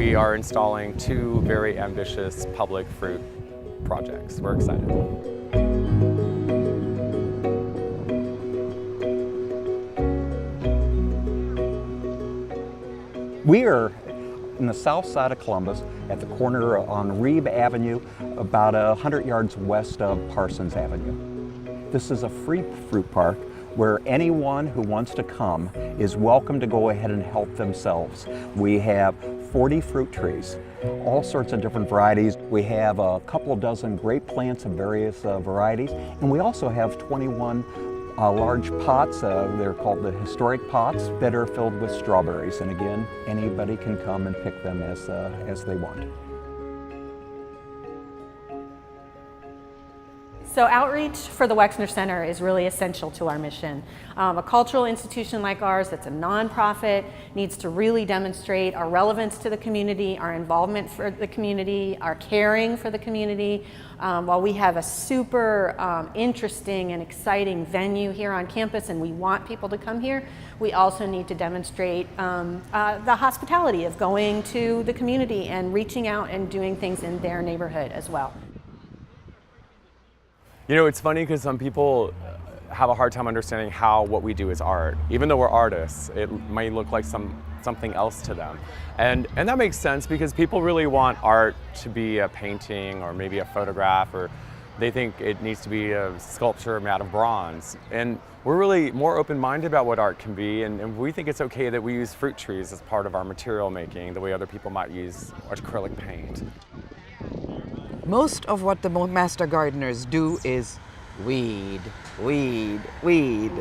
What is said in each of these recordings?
we are installing 2 very ambitious public fruit projects. We're excited. We are in the south side of Columbus at the corner on Reeb Avenue, about 100 yards west of Parsons Avenue. This is a free fruit park where anyone who wants to come is welcome to go ahead and help themselves. We have 40 fruit trees, all sorts of different varieties. We have a couple of dozen grape plants of various varieties, and we also have 21 large pots, they're called the historic pots, that are filled with strawberries. And again, anybody can come and pick them as they want. So outreach for the Wexner Center is really essential to our mission. A cultural institution like ours that's a nonprofit needs to really demonstrate our relevance to the community, our involvement for the community, our caring for the community. While we have a super interesting and exciting venue here on campus and we want people to come here, we also need to demonstrate the hospitality of going to the community and reaching out and doing things in their neighborhood as well. You know, it's funny because some people have a hard time understanding how what we do is art. Even though we're artists, it might look like something else to them. And that makes sense because people really want art to be a painting or maybe a photograph, or they think it needs to be a sculpture made out of bronze. And we're really more open-minded about what art can be, and we think it's okay that we use fruit trees as part of our material making, the way other people might use acrylic paint. Most of what the master gardeners do is weed, weed, weed.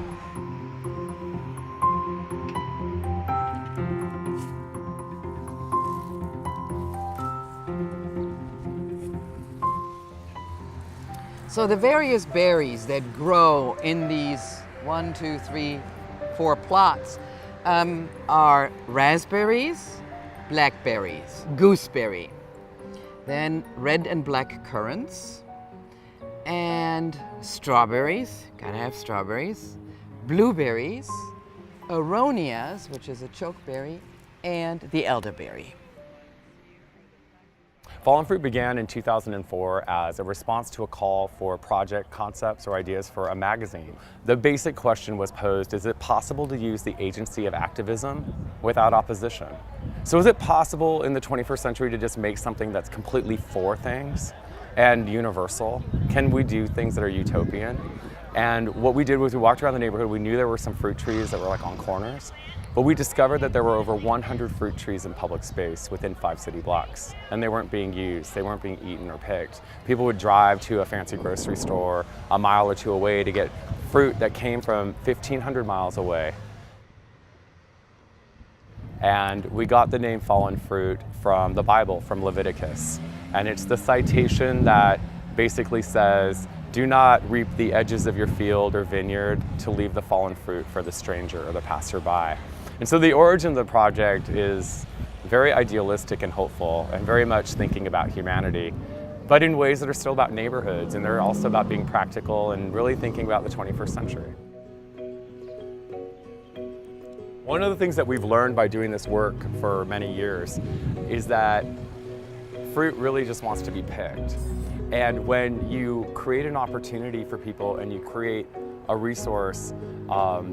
So the various berries that grow in these 1, 2, 3, 4 plots are raspberries, blackberries, gooseberry, then red and black currants, and strawberries, gotta have strawberries, blueberries, aronias, which is a chokeberry, and the elderberry. Fallen Fruit began in 2004 as a response to a call for project concepts or ideas for a magazine. The basic question was posed, is it possible to use the agency of activism without opposition? So is it possible in the 21st century to just make something that's completely for things and universal? Can we do things that are utopian? And what we did was we walked around the neighborhood. We knew there were some fruit trees that were like on corners, but we discovered that there were over 100 fruit trees in public space within 5 city blocks, and they weren't being used, they weren't being eaten or picked. People would drive to a fancy grocery store a mile or 2 away to get fruit that came from 1,500 miles away. And we got the name Fallen Fruit from the Bible, from Leviticus. And it's the citation that basically says, do not reap the edges of your field or vineyard to leave the fallen fruit for the stranger or the passerby. And so the origin of the project is very idealistic and hopeful and very much thinking about humanity, but in ways that are still about neighborhoods, and they're also about being practical and really thinking about the 21st century. One of the things that we've learned by doing this work for many years is that fruit really just wants to be picked. And when you create an opportunity for people and you create a resource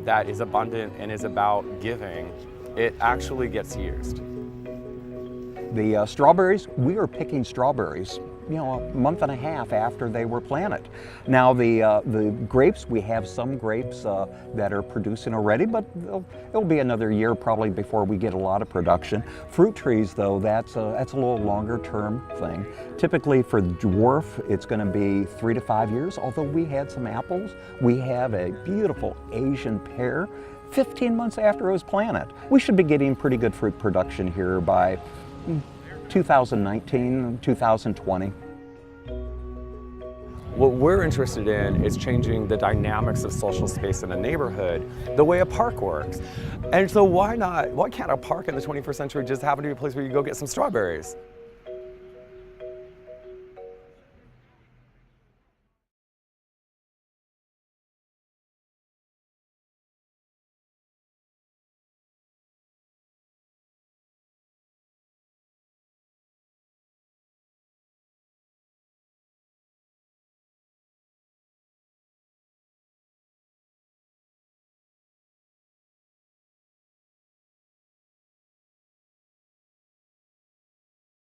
that is abundant and is about giving, it actually gets used. The strawberries, we are picking strawberries, you know, a month and a half after they were planted. Now the grapes, we have some grapes that are producing already, but it'll be another year probably before we get a lot of production. Fruit trees though, that's a little longer term thing. Typically for dwarf, it's going to be 3 to 5 years, although we had some apples. We have a beautiful Asian pear 15 months after it was planted. We should be getting pretty good fruit production here by 2019, 2020. What we're interested in is changing the dynamics of social space in a neighborhood, the way a park works. And so why can't a park in the 21st century just happen to be a place where you go get some strawberries?